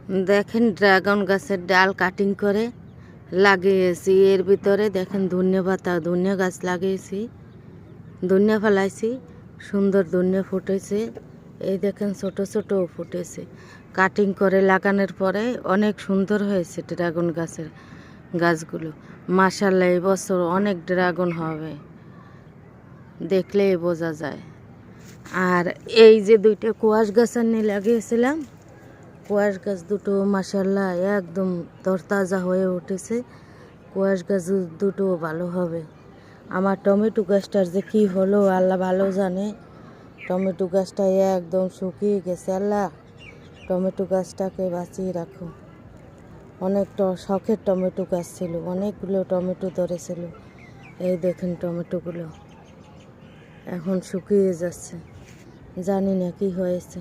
দেখেন ড্রাগন গাছের ডাল কাটিং করে লাগিয়েছি। এর ভিতরে দেখেন ধনিয়া পাতা, ধনিয়া গাছ লাগিয়েছি, ধনিয়া ফেলাইছি, সুন্দর ধনিয়া ফুটেছে। এই দেখেন ছোট ছোট ফুটেছে। কাটিং করে লাগানোর পরে অনেক সুন্দর হয়েছে ড্রাগন গাছের গাছগুলো। মাশাআল্লাহ এই বছর অনেক ড্রাগন হবে, দেখলেই বোঝা যায়। আর এই যে দুইটা কোয়াশ গাছ নিয়ে লাগিয়েছিলাম, কোয়াশ গাছ দুটো মাশাআল্লাহ একদম তরতাজা হয়ে উঠেছে। কোয়াশ গাছ দুটো ভালো হবে। আমার টমেটো গাছটার যে কী হলো আল্লাহ ভালো জানে। টমেটো গাছটা একদম শুকিয়ে গেছে। আল্লাহ টমেটো গাছটাকে বাঁচিয়ে রাখো। অনেক শখের টমেটো গাছ ছিল, অনেকগুলো টমেটো ধরেছিল। এই দেখেন টমেটোগুলো এখন শুকিয়ে যাচ্ছে, জানি না কি হয়েছে।